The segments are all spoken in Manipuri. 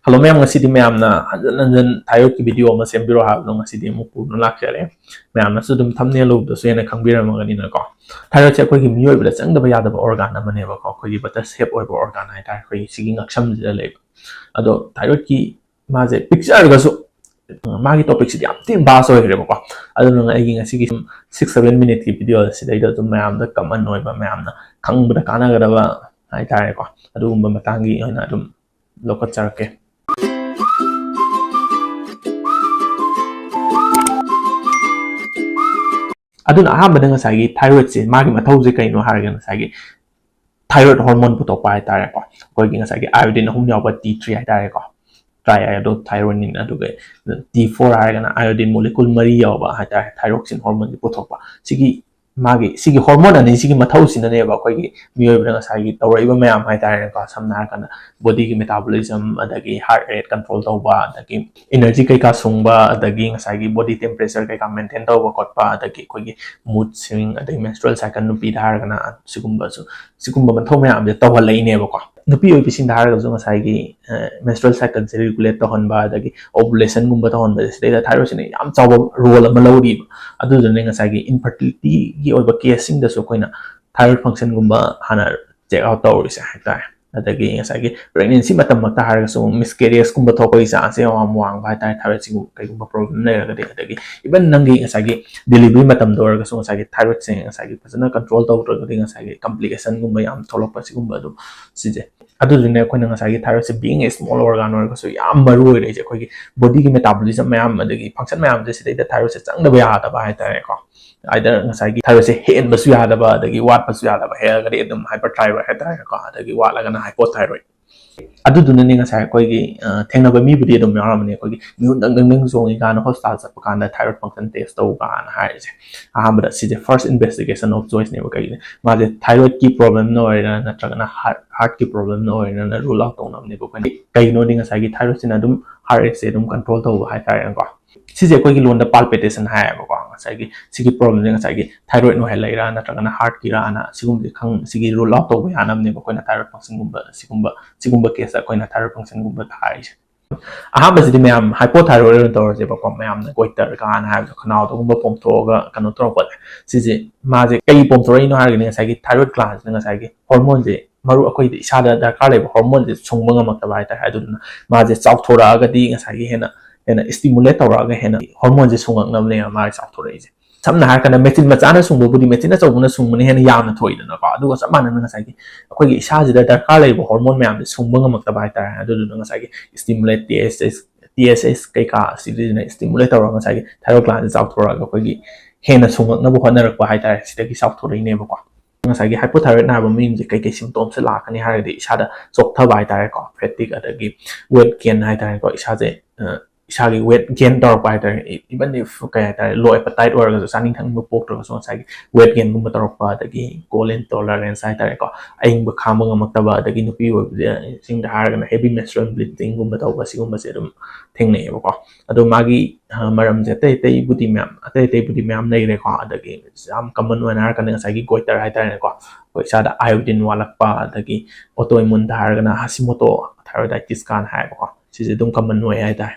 Hello ma'am, ngasi di ma'am na hanjan thyroid ki video ma sembiro ha no ngasi di mo puno lakjare ma'am na sudum thumbnail lo do so yana khangbira ma gani na ko thyroid che koi ki miyoi bada chang da ba ya da organ na mane ba ko koi ki bata shape oi ba organ hai ta koi sigi ngaksham je le ado thyroid ki ma je picture ga so ma gi topic si yam tin ba so re ba ko ado no ai gi ngasi ki 6-7 minute ki video si dai da ma'am da comment oi ba ma'am na khangbada kana ga da ba hai ta ko ado umba matangi oi na dum lokat charake aduna ahambada ngasagi thyroid se magi mathau je kaino harga ngasagi thyroid hormone putopa hai tare ko koi gi ngasagi iodine hum yawa T3 hai tare ko triiodothyronine aduga T4 harga na iodine molecule mari yawa hai tare thyroxine hormone putopa sigi hormone ani sigi mathau sina ne ba koi gi miyoi bra ngasagi tawraiba mayam hai tare ko samna kana body gi metabolism adagi heart rate control tawba adagi energy kai ka sungba adagi ngasagi body temperature kai ka maintain tawba kotpa adagi koi gi mood swing adagi menstrual cycle nupi da har kana sigumba mathau mayam je tawha lai ne ba ko nupi oi pisin da har ga ngasagi menstrual cycle je regulate tahon ba adagi ovulation gumba tahon ba se da thyroid ne yam chawba role ama lori adu ne ngasagi infertility gi oiba casing da so koina thyroid function gumba hana check out tawri sa hai ta adagi ngasagi pregnancy matam makta har so miscarriage gumba thokoi sa ase am wang ba ta thyroid singu kai gumba problem ne ga adagi even nangi ngasagi delivery matam dor ga so ngasagi thyroid se ngasagi fazana control tawra ga ngasagi complication gumba yam tholokpa sigumba adu sije adu ne koina ngasagi thyroid se being a small organ or so yam maru oi re je koi body gi metabolism mayam adagi function mayam je sidai da thyroid se chang da ba ya da ba hai ta ko either ngasagi thyroid se hen basu ya da ba adagi wat basu ya da ba he ga edum hyperthyroid hai ta ko adagi wat la ga hypothyroid adu dun ne ngasai koi gi thengna ba mi budi edum yaram ne koi gi mi dang dang dang zongi ga na hospital sa pa kan da thyroid function test to ga na hai je ahamba si je first investigation of choice ne ba kai ma je thyroid ki problem no oi na tra na heart ki problem no oi na rule out to na ne ba kai no ding ngasai gi thyroid sin adum heart rate se dum control to hai ta ko si je koi gi lon da palpitation hai ba ko ngasai gi sigi problem ne ngasai gi thyroid no hai lai ra na tra na heart ki ra na sigum di khang sigi rule out to ba ya nam ne ba koi na thyroid function gumba sigumba case koi na thyroid function gumba thai ahamba si me am hypothyroid to je ba ko me am na goiter ga na ha khanaw to gumba pom tho ga kanu to ko si je ma je kai pom tho rai no har ga ne sai gi thyroid gland ne sai gi hormone je maru akoi di isa da darkar le hormone je chungba ngamak ta bai ta adu na ma je chau thora ga di ngai gi hena stimulate tawra ga hena hormone je sungak nam ne ma chau thora je samna har kana machine machana sungbo budi machine chawbuna sungmane hena yamna thoida na ko adu sa mana ngai gi akoi gi isa je da darkar le hormone me am sungba ngamak ta bai ta adu ngai gi stimulate TSS kai ka si ne stimulate tawra ngai gi thyroid gland chau thora ga akoi gi hena sungak na bu hona rak ba hai ta sidagi chau thora ne ba ko ngasagi hypothyroid na ba min je kai kai symptoms se la kani har di isa da sok tha bai ta ko fatigue adagi weight gain hai ta ko isa je isagi weight gain tor pai ta even if kai ta low appetite or ga saning thang bu pok to so sai weight gain gum tor pa adagi colon intolerance hai ta ko aing ba kham ngam ta ba adagi nupi wo sing da har ga heavy menstrual bleeding gum ta ba sigum ba se dum thing ne ba ko ado magi maram je tai budi ma'am nei re ko adagi am common one har kan ngasagi goiter hai ta ko ko isa da iodine walak pa adagi autoimmune da har ga Hashimoto thyroiditis kan hai ko si je dum common way hai ta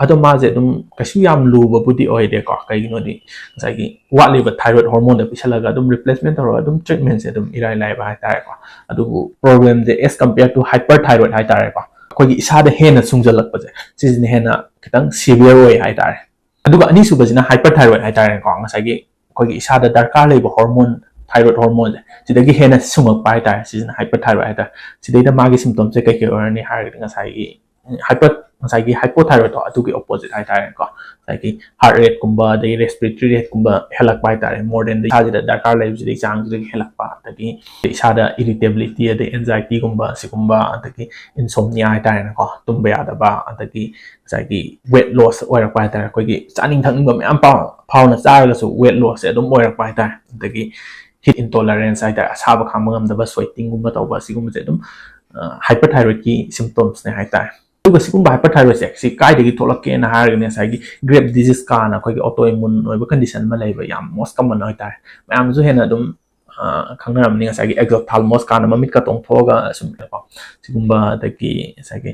ado ma je dum kasu yam lu ba budi oi de ko kai no di ngasagi wat le ba thyroid hormone da pisala ga dum replacement or dum treatment se dum irai lai ba hai ta ko adu problem je as compared to hyperthyroid hai ta ko ko gi isa da hena sungjalak pa je si ne hena kitang severe oi hai ta aduga ani su ba jina hyperthyroid hai ta ko ngasagi ko gi isa da darkar le ba hormone thyroid hormone sidagi hena sungak pa hai ta si ne hyperthyroid hai ta sidai da magi symptoms se kai kai or ni har ngasagi hypothyroid to adu ki opposite hai ta ko sai heart rate kumba the respiratory rate kumba helak pai ta more than the sajida darkar life ji chang ji helak pa ta ki sada irritability the anxiety kumba sikumba ta ki insomnia hai ta ko tumba ya da ba ta ki sai weight loss oi rak pai ta ko ki chaning thang ba am pau na char ga su weight loss se dum oi rak pai ta ki heat intolerance hai ta asaba kham ngam da ba sweating kumba ta ba sigum se dum hyperthyroid ki symptoms ne hai ta adu sigum hyperthyroid se si kai de gi tholak ke na har ne sai gi grape disease ka na ko gi autoimmune oi ba condition ma lai ba yam most common oi ta am ju hena dum ꯈꯪꯅꯔꯝꯅꯤ ꯉꯁꯥꯏꯒꯤ exophthalmos ꯀꯥꯟꯅ ꯃꯃꯤꯠꯀ ꯇꯣꯡꯊꯣꯛꯑꯒ ꯁꯨꯝ ꯁꯤꯒꯨꯝꯕ ꯑꯗꯒꯤ ꯉꯁꯥꯏꯒꯤ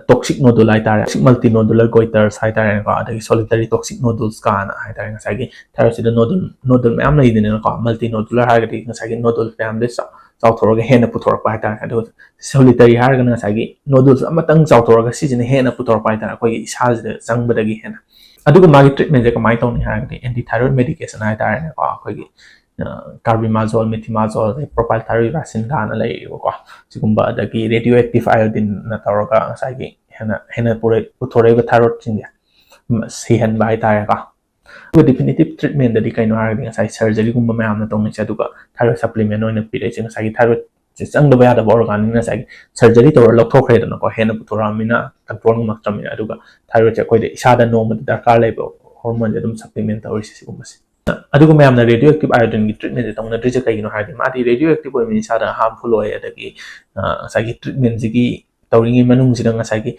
toxic nodule ꯍꯥꯏꯇꯥꯔꯦ toxic multinodular goiters ꯍꯥꯏꯇꯥꯔꯦꯀꯣ ꯑꯗꯒꯤ solitary toxic nodules ꯀꯥꯅ ꯍꯥꯏꯇꯥꯔꯦ ꯉꯁꯥꯏꯒꯤ ꯊꯥꯏꯔꯣꯏꯗꯁꯤꯗ ꯅꯣꯗꯨꯜ ꯃꯌꯥꯝ ꯂꯩꯗꯅꯀꯣ multinodular ꯍꯥꯏꯔꯒꯗꯤ ꯉꯁꯥꯏꯒꯤ ꯅꯣꯗꯨꯜ ꯃꯌꯥꯝꯗ ꯆꯥꯎꯊꯣꯔꯒ ꯍꯦꯟꯅ ꯄꯨꯊꯣꯔꯛꯄ ꯍꯥꯏꯇꯥꯔꯦ ꯑꯗꯨꯒ solitary ꯍꯥꯏꯔꯒꯅ ꯉꯁꯥꯏꯒꯤ ꯅꯣꯗꯨꯜꯁ ꯑꯃꯇꯪ ꯆꯥꯎꯊꯣꯔꯒ ꯁꯤꯁꯤꯅ ꯍꯦꯟꯅ ꯄꯨꯊꯣꯔꯛꯄ ꯍꯥꯏꯇꯥꯔꯦ ꯑꯩꯈꯣꯏꯒꯤ ꯏꯁꯥꯁꯤꯗ ꯆꯪꯕꯗꯒꯤ ꯍꯦꯟꯅ ꯑꯗꯨꯒ ꯃꯥꯒꯤ ꯇ꯭ꯔꯤꯠꯃꯦꯟꯁꯦ ꯀꯃꯥꯏꯅ ꯇꯧꯅꯤ ꯍꯥꯏꯔꯒꯗꯤ ꯑꯦꯟꯇꯤ ꯊꯥꯏꯔꯣꯏꯗ ꯃꯦꯗꯤꯀꯦꯁꯟ ꯍꯥꯏꯇꯥꯔꯦꯅꯦꯀꯣ ꯑꯩꯈꯣꯏꯒꯤ ꯀꯥꯔꯕꯤꯃꯥꯖꯣꯜ ꯃꯤꯊꯤꯃꯥꯖꯣꯜ ꯄ꯭ꯔꯣꯄꯥꯏꯜ ꯊꯥꯏꯔꯣꯏꯗ ꯀꯥꯟꯅ ꯂꯩꯌꯦꯕꯀꯣ ꯁꯤꯒꯨꯝꯕ ꯑꯗꯒꯤ ꯔꯦꯗꯤꯑꯣ ꯑꯦꯛꯇꯤꯚ ꯑꯥꯏꯑꯣꯗꯤꯟꯅ ꯇꯧꯔꯒ ꯉꯁꯥꯏꯒꯤ ꯍꯦꯟꯅ ꯄꯨꯊꯣꯔꯛꯏꯕ ꯊꯥꯏꯔꯣꯏꯗꯁꯤꯡꯁꯦ ꯁꯤꯍꯟꯕ ꯍꯥꯏꯇꯥꯔꯦꯀꯣ ꯑꯗꯨꯒ ꯗꯤꯐꯤꯅꯤꯇꯤቭ ꯇ꯭ꯔꯤꯠꯃꯦꯟꯗꯗꯤ ꯀꯩꯅꯣ ꯍꯥꯏꯔꯒꯗꯤ ꯉꯁꯥꯏ ꯁꯔꯖꯔꯤꯒꯨꯝꯕ ꯃꯌꯥꯝꯅ ꯇꯧꯅꯩꯁꯦ ꯑꯗꯨꯒ ꯊꯥꯏꯔꯣꯏꯗ ꯁꯄ꯭ꯂꯤꯃꯦꯟ ꯑꯣꯏꯅ ꯄꯤꯔꯛꯏꯁꯦ ꯉꯁꯥꯏꯒꯤ ꯊꯥꯏꯔꯣꯏꯗꯁꯦ ꯆꯪꯗꯕ ꯌꯥꯗꯕ ꯑꯣꯔꯒꯥꯟꯅꯤ ꯉꯁꯥꯏꯒꯤ ꯁꯔꯖꯔꯤ ꯇꯧꯔ ꯂꯧꯊꯣꯛꯈ꯭ꯔꯦꯗꯅꯀꯣ ꯍꯦꯟꯅ ꯄꯨꯊꯣꯔꯛꯑꯕꯅꯤꯅ ꯀꯟꯇ꯭ꯔꯣꯜ ꯉꯝꯃꯛꯇ꯭ꯔꯕꯅꯤꯅ ꯑꯗꯨꯒ ꯊꯥꯏꯔꯣꯏꯗꯁꯦ ꯑꯩꯈꯣꯏꯗ ꯏꯁꯥꯗ ꯅꯣꯡꯃꯗ ꯗꯔꯀꯥꯔ ꯂꯩꯕ ꯍꯣꯔꯃꯣꯟꯁꯦ ꯑꯗꯨꯝ ꯁꯄ꯭ꯂꯤꯃꯦꯟ ꯇꯧꯔꯤꯁꯦ ꯁꯤꯒꯨꯝꯕꯁꯦ ꯑꯗꯨꯒ ꯃꯌꯥꯝꯅ ꯔꯦडियो एक्टिव आयोडीन की ट्रीटमेंट से तौनद्रिसे कहीं हार्डी मादी रेडियो एक्टिव ओइमिन सादा हार्मफुल ओय अदगी सागी ट्रीटमेंट जिगी तौरिंगी मनुंग जिदा ngasai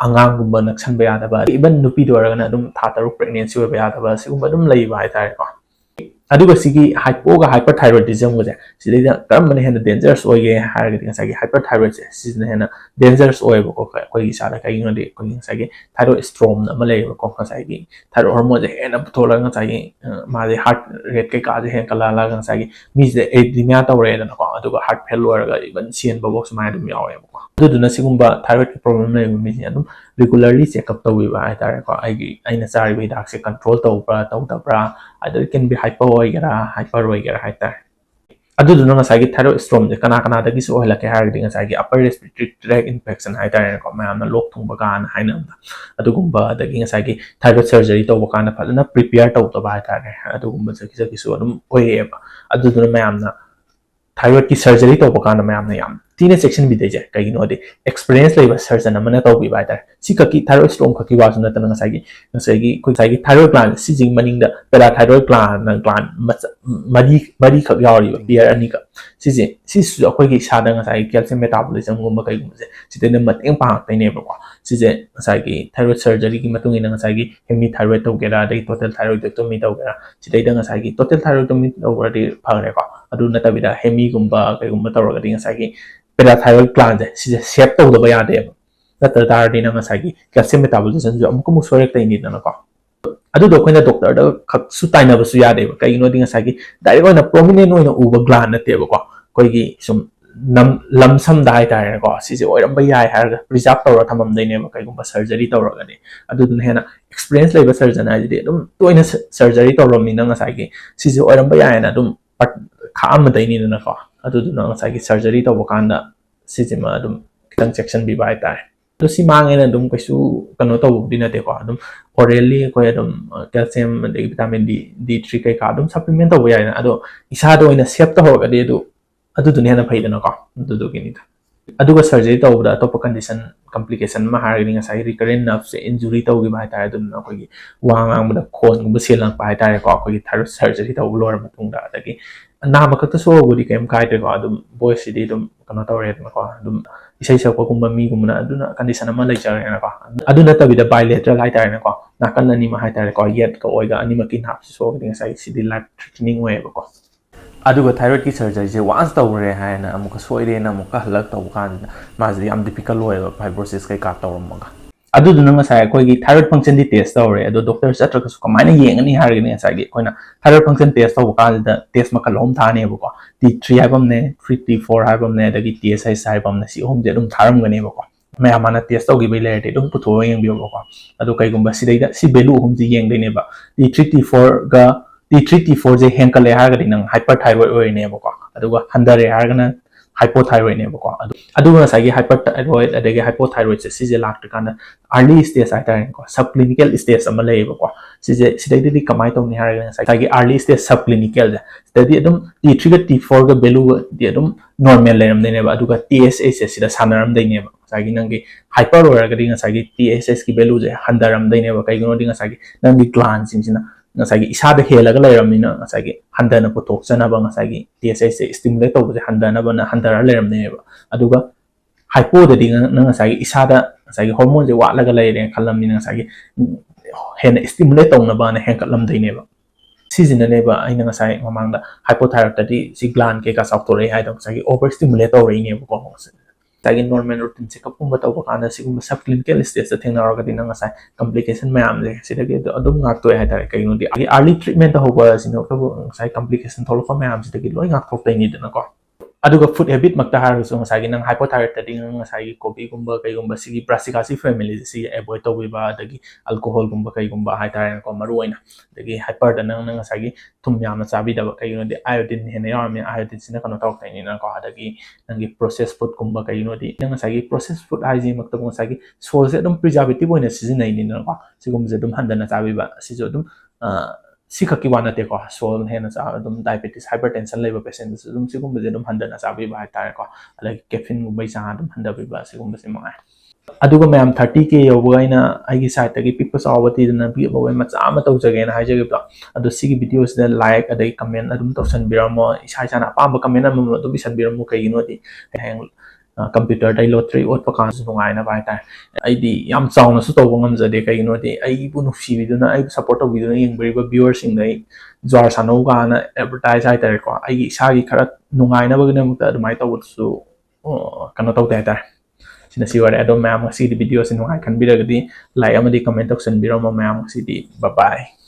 angang gumba naksanba yadaba even nupi doragana adum tha taruk pregnancy oiba yadaba sigumba adum leiba haitare ko aduga sigi hypoga hyperthyroidism gose sidida karamana hena dangerous oige haragadi ngasai hyperthyroid se sidina hena dangerous oiba ko koi isada kai ngadi ko ngasai thyroid storm ama leiba ko ngasai thyroid hormone hena puthola ngasai माजे हार्ट रेट के काजे हैं कला लगा ngasai मीजे एडिमिया तौरे दन को अदुगा हार्ट फेलुअर गा इवन सीएन बॉक्स माय दum yawe ko aduduna sigumba thyroid problem lay mi adum regularly check up tawiba haitare ko aina chari bi dak se control tawbra tawdabra either can be hypo oigera hyper oigera haitare aduduna ngasai thyroid storm je kana dagi so helake haragdi ngasai upper respiratory tract infection haitare ko mayamna lok thungba kan hainamda adugumba dagi ngasai thyroid surgery tawba kana fadana prepare tawtaba haitare adugumba jaki so adum oieba aduduna mayamna thyroid की सर्जरी तब कान मैम याम तीने सेक्शन भी देजे कहीं नो दे एक्सपीरियंस लेबा सर्जन अमने तब भी बाइटर सी ककी थायराइड स्टोन ककी वाज नतन नसागी कोई सागी थायराइड ग्लैंड सी जिंग मनिंग द पैराथायराइड ग्लैंड मरी खक यावरी पियर अनी का सी अखोई की सादा ngasai कैल्शियम मेटाबॉलिज्म गुम कई गुम से सिते न मतेंग पांग तैने बको सिजे ngasai थायराइड सर्जरी की मतुंग इन ngasai हेमी थायराइड तौगेरा दे टोटल थायराइडेक्टोमी तौगेरा सिते द ngasai टोटल थायराइडेक्टोमी तौगरा फगरे को अदु नतबिदा हेमी गुम्बा कईगुम्बा तौरगदी ngasai पैराथायराइड ग्लैंड से सेप तौदबा यादे नत्र तारदी ngasai कैल्शियम मेटाबॉलिज्म जो अमुक मुक सोरेक तैनी दनको अदु दोखोइना डॉक्टर द खक्सु ताइनबसु यादे कईनो दि ngasai डायरेक्ट ओइना प्रोमिनेंट ओइना उबा ग्लैंड नतेबको कोइगी सुम लमसम दाइ तारे को सिसे ओइरम याय हार प्रिजर्व तौर थमम दैनेबा कईगुम्बा सर्जरी तौरगदे अदुदुन हेना एक्सपीरियंस लेबा सर्जन आइदि अदुम तोइना सर्जरी तौरमिना ngasai सिसे ओइरम याय ना अदुम खाम दैनी दनको अदुदुना ngasai सर्जरी तौबा कांदा सिजेमा अदुम खितंग सेक्शन भी बाय तारे तो सी मांगेना अदुम कैसु कनो तौबदि नतेको अदुम ओरली कोइ अदुम कैल्शियम दे विटामिन D3 कई का अदुम सप्लीमेंट तौबा याय ना अदो इसादो ओइना सेप तौरगदे अदुदुन हेना फैदनको अदुदुगिनिदा अदुगा सर्जरी तौबदा अतोप कंडीशन कॉम्प्लिकेशन मा हारगनि ngasai रिकरेंट नर्व से इंजुरी तौगी बाय तारे अदुन अखोगी वांगांगबदा खोन सेलंग बाय तारे को अखोगी थायराइड सर्जरी तौब लोर मतुंगदा अदगी नाम खत सोबुदी केम काइते को अदुम बॉयस सिदी दुम कनो तौरे को अदुम इसै सपकुंबा मी गुमना अदुना कंडीशन अमा लेचरे को अदुना तबिदा बायलेटरल हाय तारे को नाकन अनि मा हाय तारे को येट को ओइगा अनि मकिन हाप सोबदी ngasai सिदी लाइफ थ्रेटनिंग वे को अदुगा थायराइड की सर्जरी से वांस तौरे हायना अमुक सोइरेना अमुक हलक तौ कान माजि याम डिफिकल्ट ओइबा फाइब्रोसिस कई का तौरमगा अदुदुना ngasai कोइगी थायराइड फंक्शन दी टेस्ट तौरे अदो डॉक्टर चत्रकसु कमाइना येंगनी हारगनि ngasai कोइना थायराइड फंक्शन टेस्ट तौ कालदा टेस्ट मकल होम थाने बको T3 हाइबमने 3T4 हाइबमने अदगी TSH हाइबमने सी होम जे दुम थारमगने बको मैमाना टेस्ट तौगी बै लेरते दुम पुथो येंबियो बको अदो कईगुंबा सिदैदा सी वैल्यू होम जी येंगदैनेबा T3 T4 गा T3 T4 जे हेंकले हारगदि नंग हाइपरथायराइड ओइने बको अदुगा हंदरे हारगना hypothyroid ने बको अदुगा ngasai hyperthyroid adagi hypothyroid se sije lakta early stage haitare ko subclinical stage ama lei bako sije sidai di kamai tawni haraga ngasai early stage subclinical sidai adum T3 ga T4 ga value di adum normal leram dene ba aduga TSH se sida sanaram dene ba ngasai nangi hyper oraga di ngasai TSH ki value je handaram dene ba kai gono di ngasai nangi gland sing ngasai isada helaga leiramina ngasai handana putok chana ba ngasai TSH se stimulate tawse handana ba na handara leiramne ba aduga hypo da ding ngasai isada ngasai hormone je watlaga leire khalamina ngasai hena stimulate tawna ba na henkalam daine ba सिजिननेबा अइना ngasai mamangda hypothyroid tadi si gland ke ka sauktori haidong sagi overstimulate tawri ne ko tagi normal routine checkup kumba tawba kana sigumba subclinical stage ta thengnara ga dinga ngasai complication mayam le sidagi adum ngak toy haidare kaino di early treatment ta hoba sino ko ngasai complication tholo mayam sidagi loi ngak thok taini dana ko aduga food habit makta harasu ngasai nang hypothyroid tadi ngasai coffee gumba kai gumba sigi brassicasi family si avoid tawbiba adagi alcohol gumba kai gumba haidare ko maruina adagi hyper da nang ngasai thum yamna chabi da kai no di iodine hena yarmi iodine sina kano tok taini na ko adagi nangi processed food gumba kai no di ngasai processed food haiji makta ngasai sol se dum preservative oina seasonai ni na ko sigum je dum handana chabi ba si jo dum sikaki wana te ko sol hena cha dum diabetes hypertension level patient dum sigum je dum handana chabi ba ta ko like caffeine gumbai cha dum handa ba sigum se mangai aduga mayam 30k yobaina aigi site tagi pipa sawati na bi boy macha ama tau jage na haje ba adu sigi videos da like adai comment adum tausan biramo isa isa na pamba comment am dum isan biramo kai no di hang computer dai lottery ot pa kan su ngai na bai ta ai di yam chauna su to ngam jade kai no di ai bu nu fi video na ai support video na yeng bari ba viewers sing dai jar sano ga na advertise ai ta ko ai isa gi khara nungai na ba ne mu ta mai taw su kano taw ta sina si wari adom mayam si di video sin nungai kan biragadi like amadi comment section biro mo mayam si di bye bye